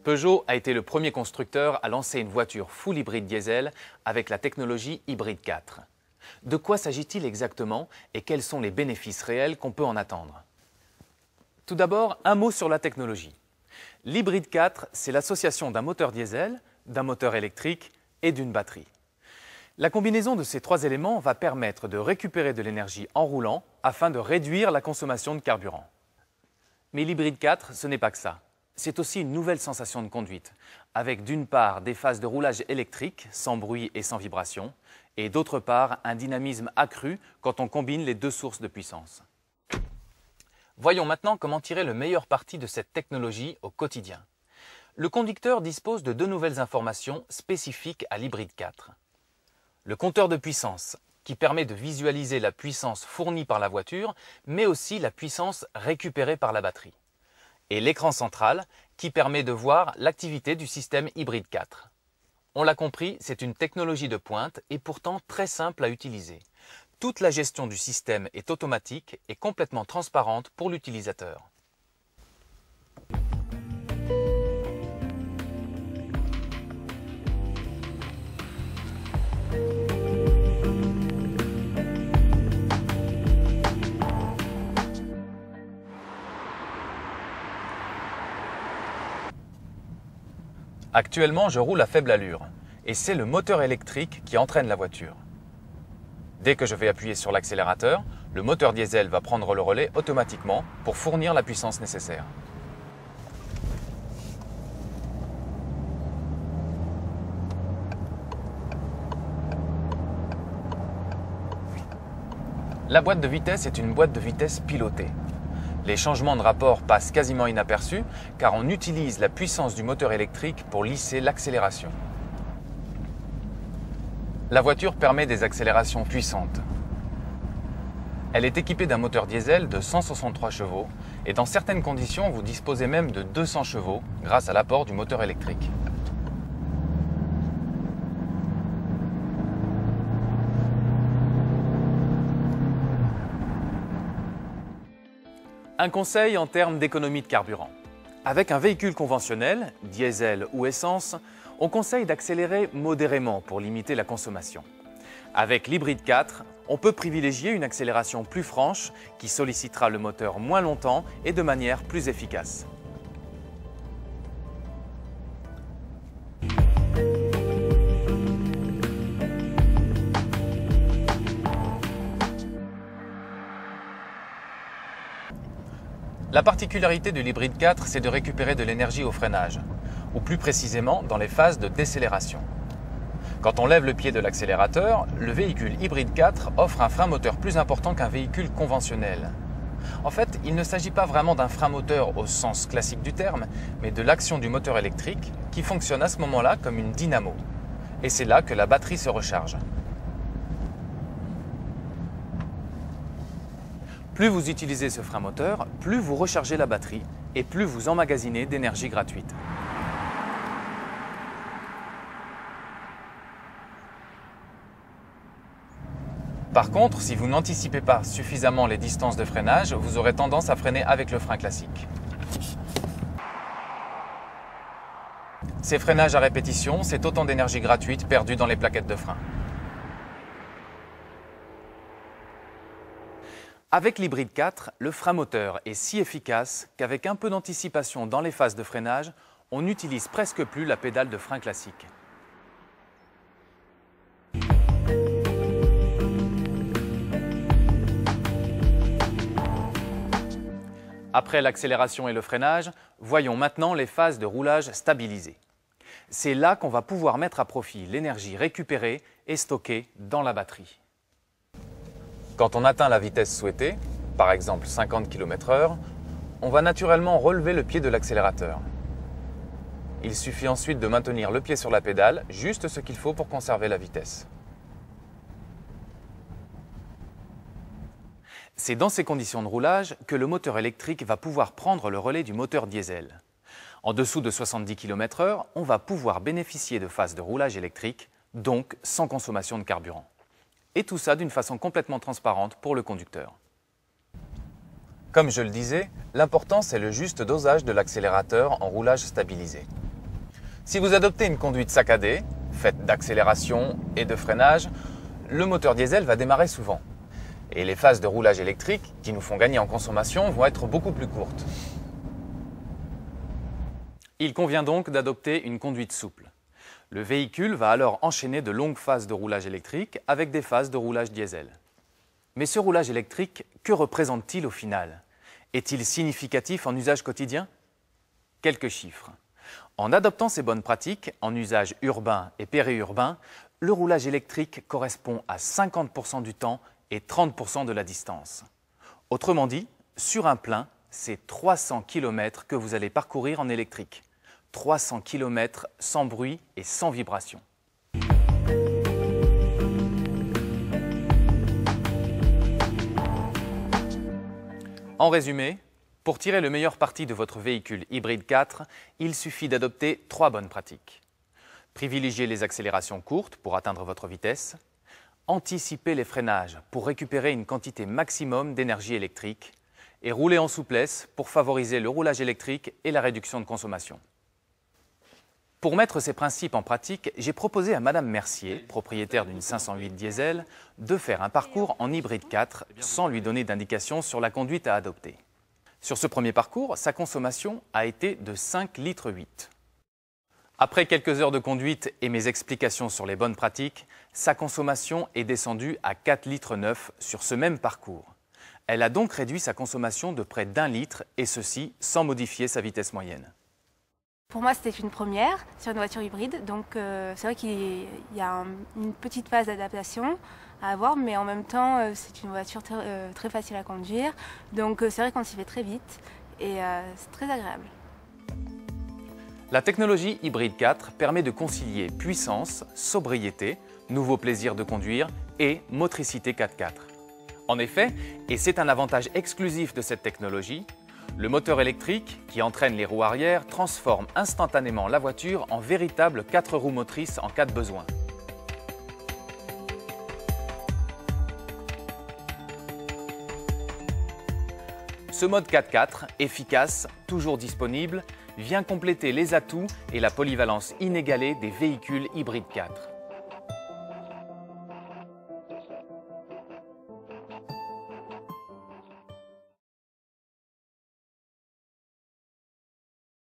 Peugeot a été le premier constructeur à lancer une voiture full hybride diesel avec la technologie Hybride 4. De quoi s'agit-il exactement et quels sont les bénéfices réels qu'on peut en attendre? Tout d'abord, un mot sur la technologie. L'Hybride 4, c'est l'association d'un moteur diesel, d'un moteur électrique et d'une batterie. La combinaison de ces trois éléments va permettre de récupérer de l'énergie en roulant afin de réduire la consommation de carburant. Mais l'Hybride 4, ce n'est pas que ça. C'est aussi une nouvelle sensation de conduite, avec d'une part des phases de roulage électrique, sans bruit et sans vibration, et d'autre part un dynamisme accru quand on combine les deux sources de puissance. Voyons maintenant comment tirer le meilleur parti de cette technologie au quotidien. Le conducteur dispose de deux nouvelles informations spécifiques à l'Hybride 4. Le compteur de puissance, qui permet de visualiser la puissance fournie par la voiture, mais aussi la puissance récupérée par la batterie. Et l'écran central, qui permet de voir l'activité du système Hybride 4. On l'a compris, c'est une technologie de pointe et pourtant très simple à utiliser. Toute la gestion du système est automatique et complètement transparente pour l'utilisateur. Actuellement, je roule à faible allure et c'est le moteur électrique qui entraîne la voiture. Dès que je vais appuyer sur l'accélérateur, le moteur diesel va prendre le relais automatiquement pour fournir la puissance nécessaire. La boîte de vitesse est une boîte de vitesse pilotée. Les changements de rapport passent quasiment inaperçus car on utilise la puissance du moteur électrique pour lisser l'accélération. La voiture permet des accélérations puissantes. Elle est équipée d'un moteur diesel de 163 chevaux et dans certaines conditions, vous disposez même de 200 chevaux grâce à l'apport du moteur électrique. Un conseil en termes d'économie de carburant. Avec un véhicule conventionnel, diesel ou essence, on conseille d'accélérer modérément pour limiter la consommation. Avec l'Hybride 4, on peut privilégier une accélération plus franche qui sollicitera le moteur moins longtemps et de manière plus efficace. La particularité de l'Hybride 4, c'est de récupérer de l'énergie au freinage, ou plus précisément dans les phases de décélération. Quand on lève le pied de l'accélérateur, le véhicule Hybride 4 offre un frein moteur plus important qu'un véhicule conventionnel. En fait, il ne s'agit pas vraiment d'un frein moteur au sens classique du terme, mais de l'action du moteur électrique qui fonctionne à ce moment-là comme une dynamo. Et c'est là que la batterie se recharge. Plus vous utilisez ce frein moteur, plus vous rechargez la batterie et plus vous emmagasinez d'énergie gratuite. Par contre, si vous n'anticipez pas suffisamment les distances de freinage, vous aurez tendance à freiner avec le frein classique. Ces freinages à répétition, c'est autant d'énergie gratuite perdue dans les plaquettes de frein. Avec l'Hybride 4, le frein moteur est si efficace qu'avec un peu d'anticipation dans les phases de freinage, on n'utilise presque plus la pédale de frein classique. Après l'accélération et le freinage, voyons maintenant les phases de roulage stabilisées. C'est là qu'on va pouvoir mettre à profit l'énergie récupérée et stockée dans la batterie. Quand on atteint la vitesse souhaitée, par exemple 50 km/h, on va naturellement relever le pied de l'accélérateur. Il suffit ensuite de maintenir le pied sur la pédale, juste ce qu'il faut pour conserver la vitesse. C'est dans ces conditions de roulage que le moteur électrique va pouvoir prendre le relais du moteur diesel. En dessous de 70 km/h, on va pouvoir bénéficier de phases de roulage électrique, donc sans consommation de carburant. Et tout ça d'une façon complètement transparente pour le conducteur. Comme je le disais, l'important c'est le juste dosage de l'accélérateur en roulage stabilisé. Si vous adoptez une conduite saccadée, faite d'accélération et de freinage, le moteur diesel va démarrer souvent. Et les phases de roulage électrique qui nous font gagner en consommation vont être beaucoup plus courtes. Il convient donc d'adopter une conduite souple. Le véhicule va alors enchaîner de longues phases de roulage électrique avec des phases de roulage diesel. Mais ce roulage électrique, que représente-t-il au final? Est-il significatif en usage quotidien? Quelques chiffres. En adoptant ces bonnes pratiques, en usage urbain et périurbain, le roulage électrique correspond à 50% du temps et 30% de la distance. Autrement dit, sur un plein, c'est 300 km que vous allez parcourir en électrique. 300 km sans bruit et sans vibration. En résumé, pour tirer le meilleur parti de votre véhicule hybride 4, il suffit d'adopter 3 bonnes pratiques. Privilégier les accélérations courtes pour atteindre votre vitesse. Anticiper les freinages pour récupérer une quantité maximum d'énergie électrique. Et rouler en souplesse pour favoriser le roulage électrique et la réduction de consommation. Pour mettre ces principes en pratique, j'ai proposé à Madame Mercier, propriétaire d'une 508 diesel, de faire un parcours en hybride 4 sans lui donner d'indication sur la conduite à adopter. Sur ce premier parcours, sa consommation a été de 5,8 litres. Après quelques heures de conduite et mes explications sur les bonnes pratiques, sa consommation est descendue à 4,9 litres sur ce même parcours. Elle a donc réduit sa consommation de près d'1 litre et ceci sans modifier sa vitesse moyenne. Pour moi, c'était une première sur une voiture hybride, donc c'est vrai qu'il y a une petite phase d'adaptation à avoir, mais en même temps, c'est une voiture très facile à conduire, donc c'est vrai qu'on s'y fait très vite et c'est très agréable. La technologie hybride 4 permet de concilier puissance, sobriété, nouveau plaisir de conduire et motricité 4x4. En effet, et c'est un avantage exclusif de cette technologie, le moteur électrique, qui entraîne les roues arrière, transforme instantanément la voiture en véritable 4 roues motrices en cas de besoin. Ce mode 4x4, efficace, toujours disponible, vient compléter les atouts et la polyvalence inégalée des véhicules hybrides 4.